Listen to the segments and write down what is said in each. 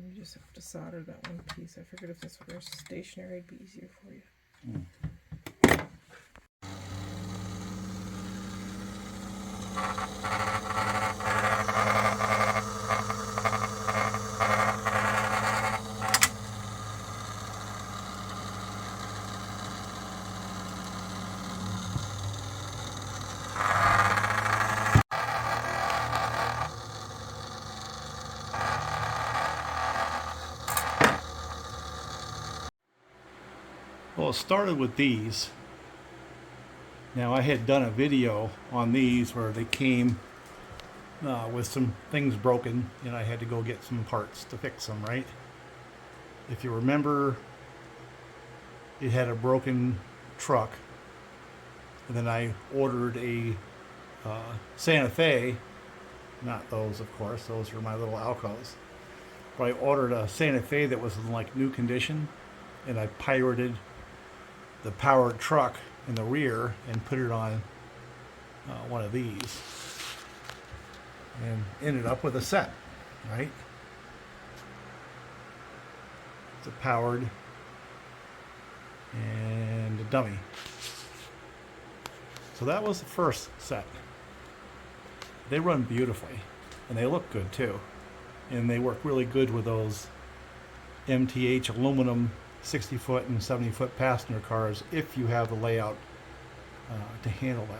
you just have to solder that one piece. I figured if this were stationary, it'd be easier for you. Well, it started with these. Now, I had done a video on these where they came with some things broken, and I had to go get some parts to fix them, right? If you remember, it had a broken truck, and then I ordered a Santa Fe, not those, of course, those are my little Alcos, but I ordered a Santa Fe that was in like new condition, and I pirated the powered truck in the rear and put it on one of these, and ended up with a set, right? It's a powered and a dummy. So that was the first set. They run beautifully, and they look good too, and they work really good with those MTH aluminum 60-foot and 70-foot passenger cars if you have the layout to handle that.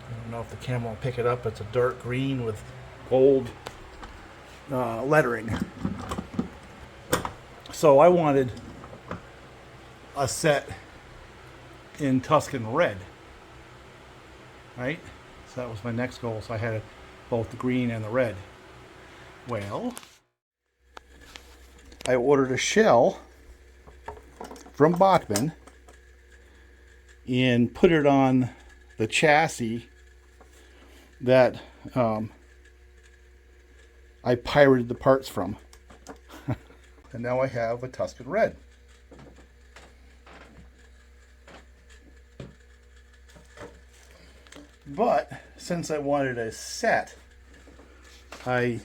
I don't know if the camera will pick it up. It's a dark green with gold lettering. So I wanted a set in Tuscan red, right? So that was my next goal. So I had both the green and the red. Well, I ordered a shell from Bachmann and put it on the chassis that I pirated the parts from. And now I have a Tuscan red. But since I wanted a set, I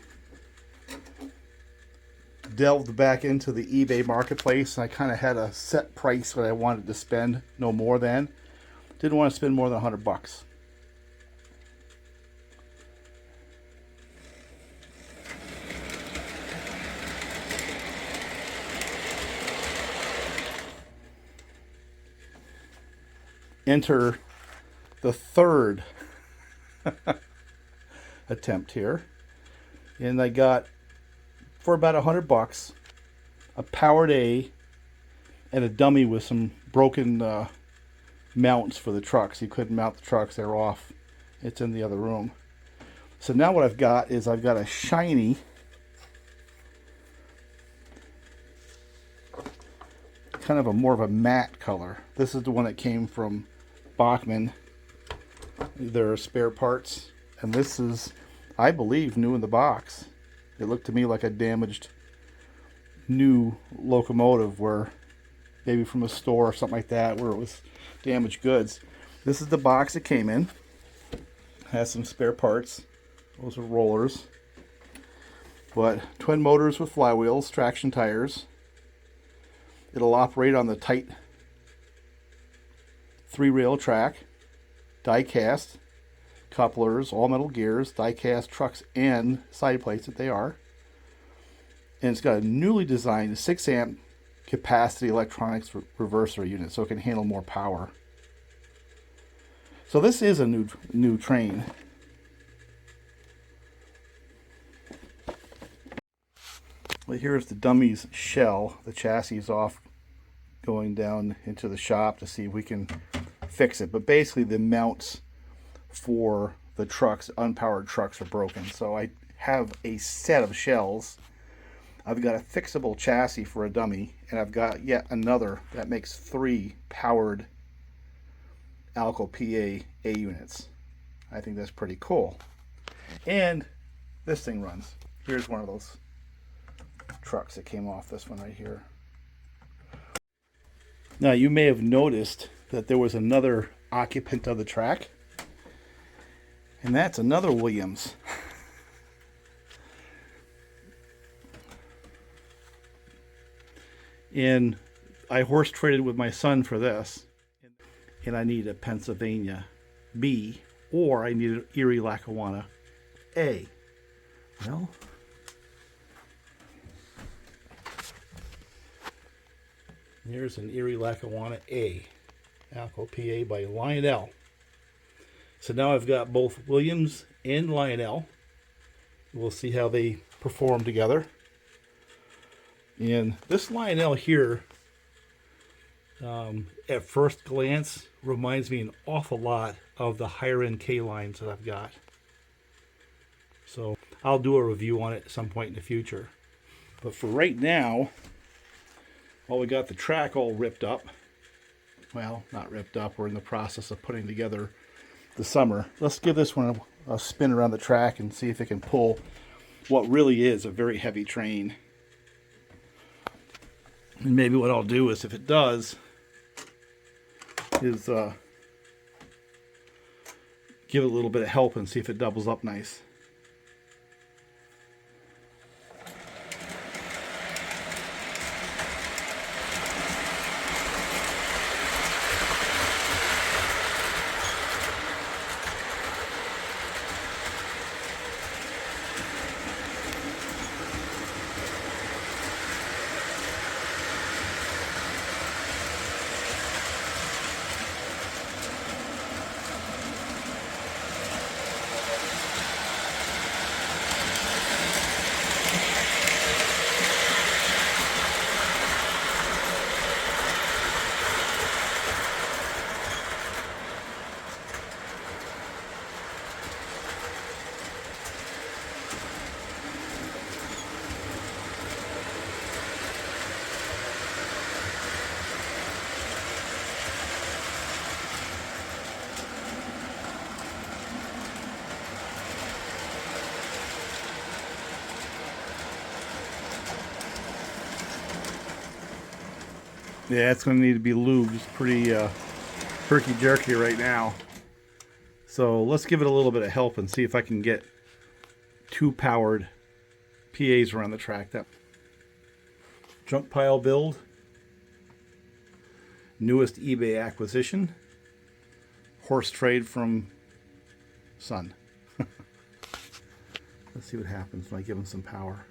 delved back into the eBay marketplace, and I kind of had a set price that I wanted to spend, no more than. Didn't want to spend more than $100. Enter the third attempt here, and I got, for about $100, a powered A and a dummy with some broken mounts for the trucks. You couldn't mount the trucks, they're off. It's in the other room. So now what I've got is I've got a shiny kind of a more of a matte color. This is the one that came from Bachmann. There are spare parts, and this is, I believe, new in the box. It looked to me like a damaged new locomotive, where maybe from a store or something like that, where it was damaged goods. This is the box it came in. Has some spare parts. Those are rollers. But twin motors with flywheels, traction tires. It'll operate on the tight 3-rail track, die-cast, couplers, all metal gears, die-cast trucks and side plates that they are. And it's got a newly designed 6-amp capacity electronics reverser unit, so it can handle more power. So this is a new train. Well, here's the dummy's shell. The chassis is off, going down into the shop to see if we can fix it. But basically the mounts for the trucks, unpowered trucks, are broken. So I have a set of shells. I've got a fixable chassis for a dummy, and I've got yet another that makes 3 powered Alco PA A units. I think that's pretty cool. And this thing runs. Here's one of those trucks that came off this one right here. Now you may have noticed that there was another occupant of the track. And that's another Williams. And I horse traded with my son for this. And I need a Pennsylvania B, or I need an Erie Lackawanna A. Well, here's an Erie Lackawanna A, Alco PA by Lionel. So now I've got both Williams and Lionel. We'll see how they perform together. And this Lionel here, at first glance, reminds me an awful lot of the higher end K lines that I've got. So I'll do a review on it at some point in the future. But for right now, while we got the track all ripped up, well, not ripped up, we're in the process of putting together the summer. Let's give this one a spin around the track and see if it can pull what really is a very heavy train. And maybe what I'll do is, if it does, is give it a little bit of help and see if it doubles up nice. Yeah, it's going to need to be lubed. It's pretty herky-jerky right now. So let's give it a little bit of help and see if I can get two powered PAs around the track. That junk pile build, newest eBay acquisition, horse trade from son. Let's see what happens when I give him some power.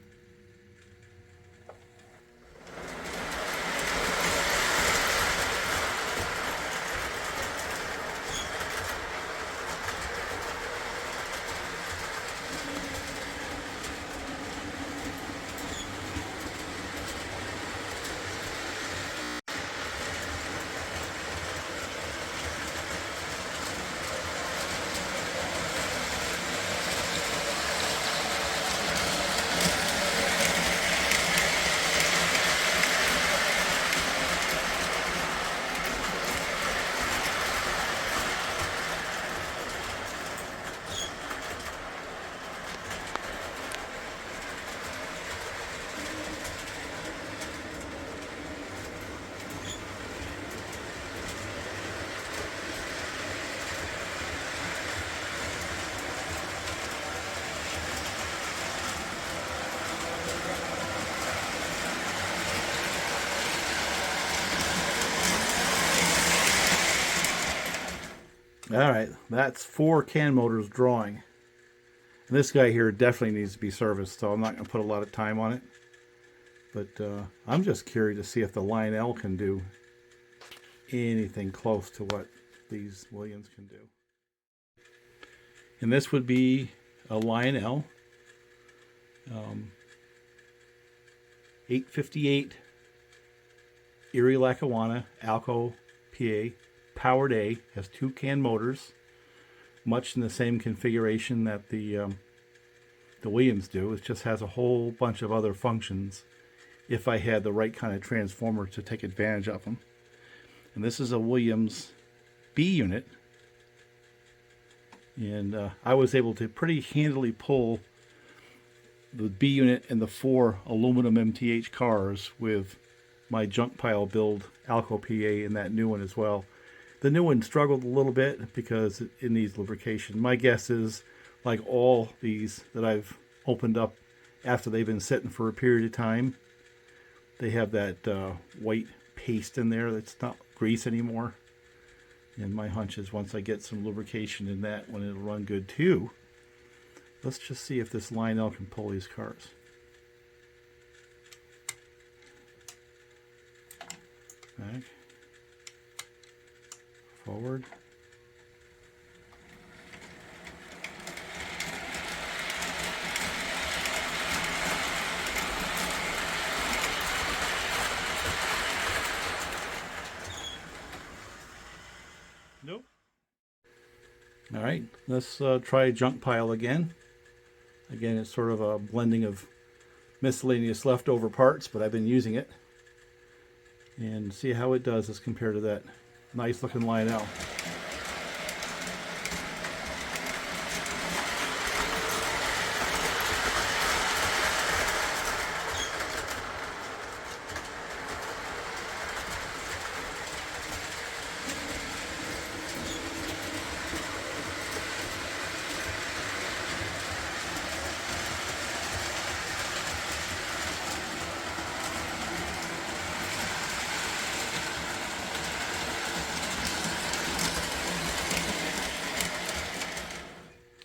All right, that's 4 can motors drawing. And this guy here definitely needs to be serviced, so I'm not going to put a lot of time on it. But I'm just curious to see if the Lionel can do anything close to what these Williams can do. And this would be a Lionel 858 Erie Lackawanna Alco PA. Powered A, has 2 can motors, much in the same configuration that the Williams do. It just has a whole bunch of other functions if I had the right kind of transformer to take advantage of them. And this is a Williams B unit, and I was able to pretty handily pull the B unit and the 4 aluminum MTH cars with my junk pile build Alco PA and that new one as well. The new one struggled a little bit because it needs lubrication. My guess is, like all these that I've opened up after they've been sitting for a period of time, they have that white paste in there that's not grease anymore. And my hunch is once I get some lubrication in that one, it'll run good too. Let's just see if this Lionel can pull these cars. Back. Forward. Nope. All right, let's try junk pile again. Again, it's sort of a blending of miscellaneous leftover parts, but I've been using it. And see how it does as compared to that nice looking Lionel.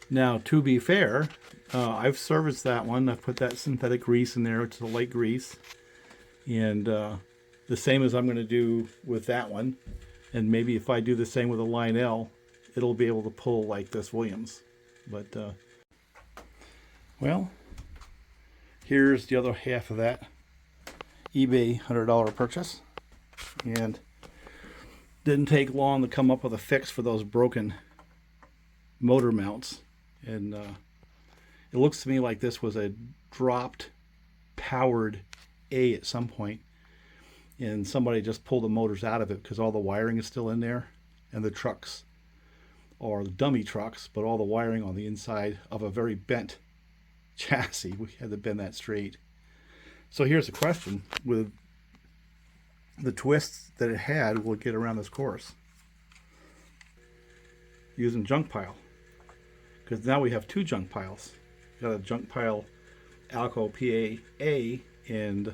Now, to be fair, I've serviced that one. I've put that synthetic grease in there. It's a light grease. And the same as I'm going to do with that one. And maybe if I do the same with a Lionel, it'll be able to pull like this Williams. But, well, here's the other half of that eBay $100 purchase. And didn't take long to come up with a fix for those broken motor mounts. And it looks to me like this was a dropped powered A at some point, and somebody just pulled the motors out of it because all the wiring is still in there, and the trucks are dummy trucks, but all the wiring on the inside of a very bent chassis. We had to bend that straight. So here's the question: with the twists that it had, will it get around this course using junk pile? Because now we have two junk piles. Got a junk pile Alco PA and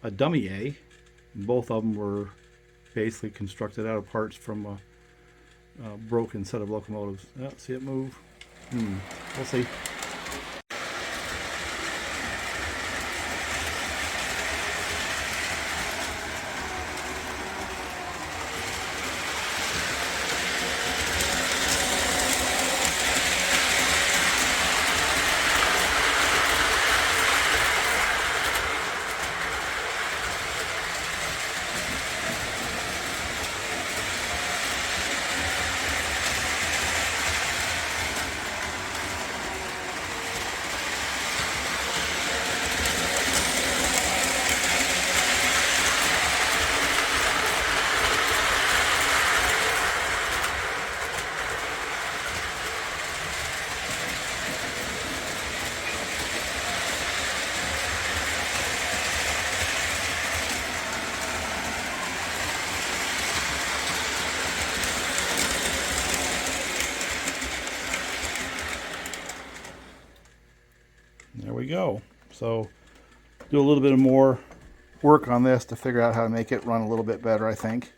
a dummy A. Both of them were basically constructed out of parts from a broken set of locomotives. Oh, see it move? We'll see. There we go. So do a little bit of more work on this to figure out how to make it run a little bit better, I think.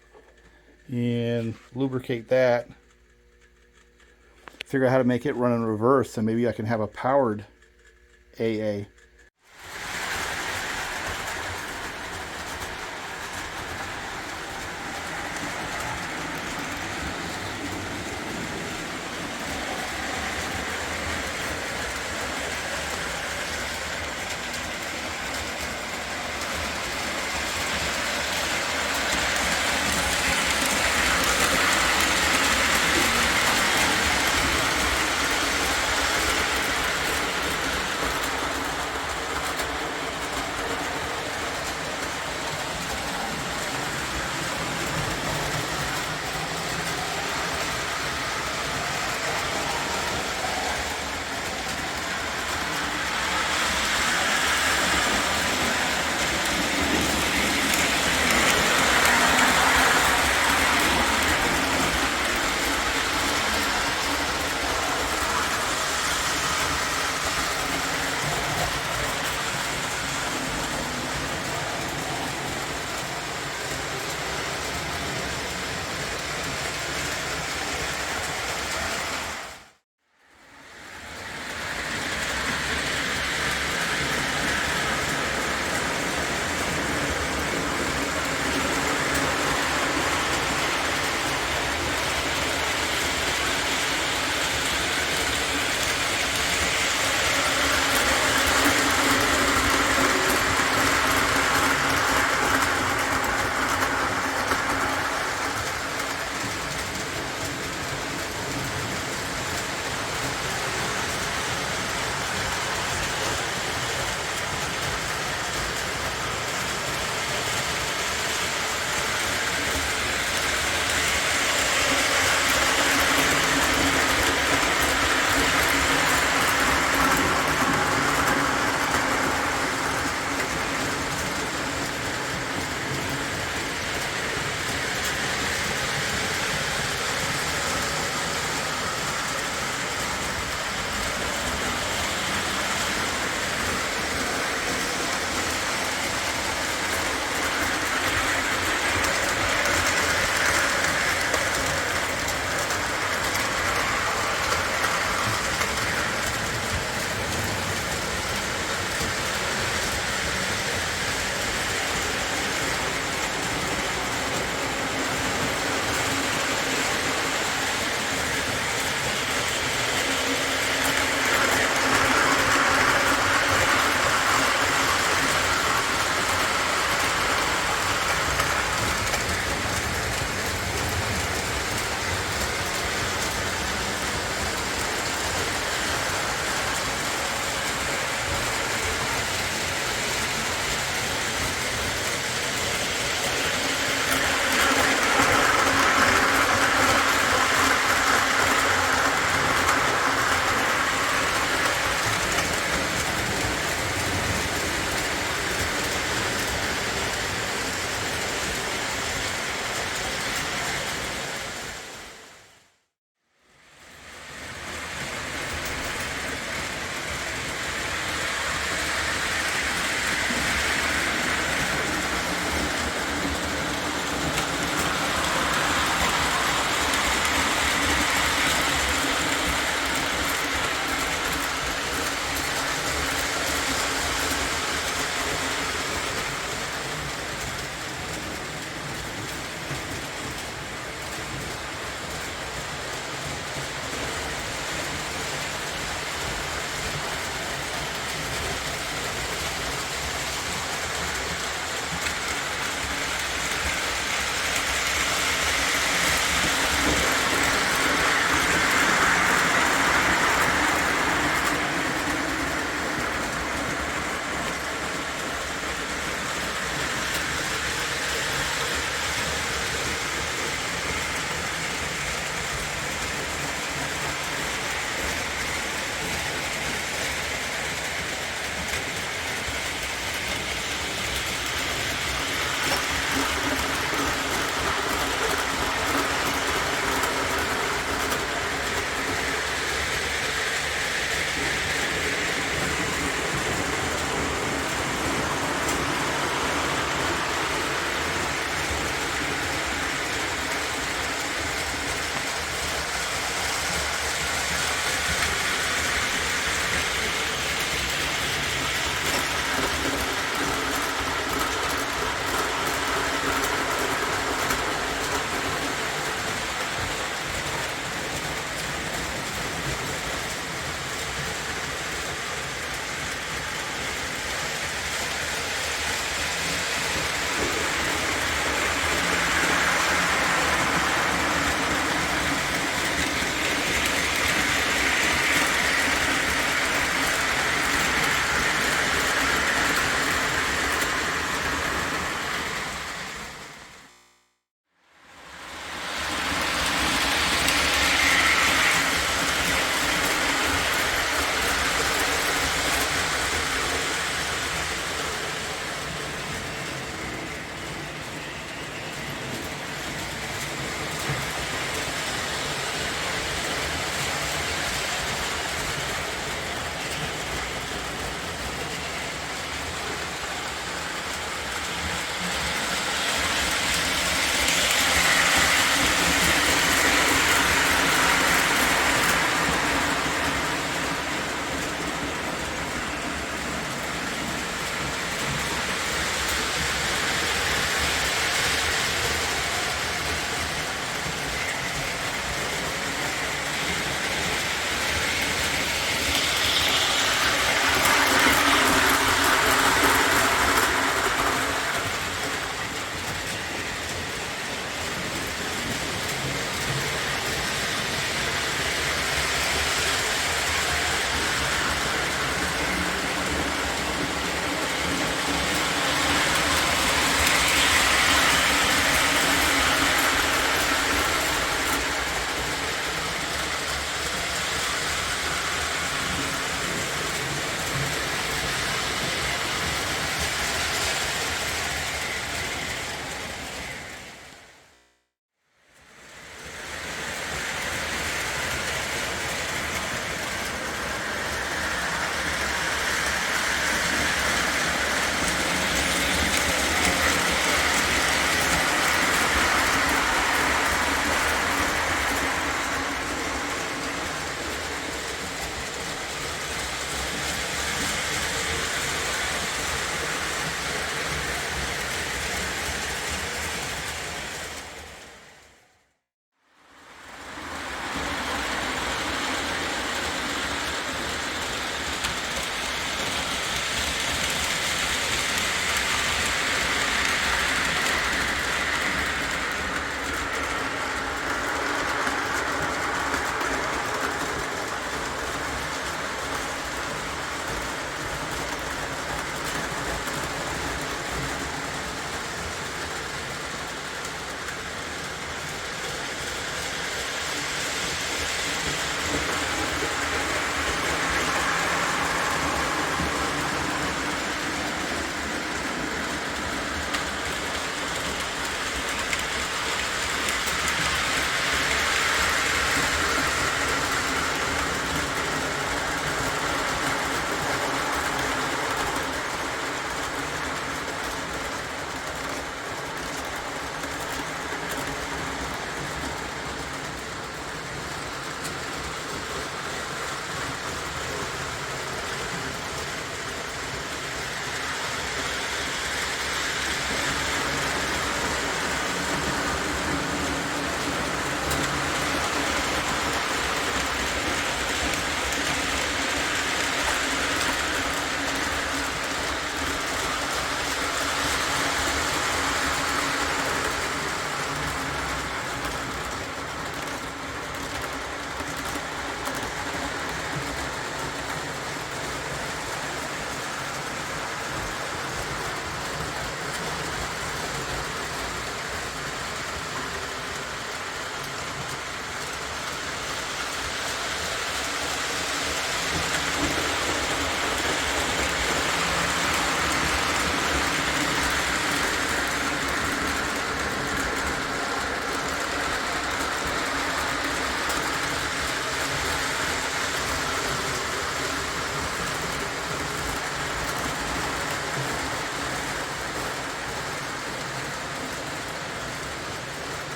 And lubricate that. Figure out how to make it run in reverse, and maybe I can have a powered AA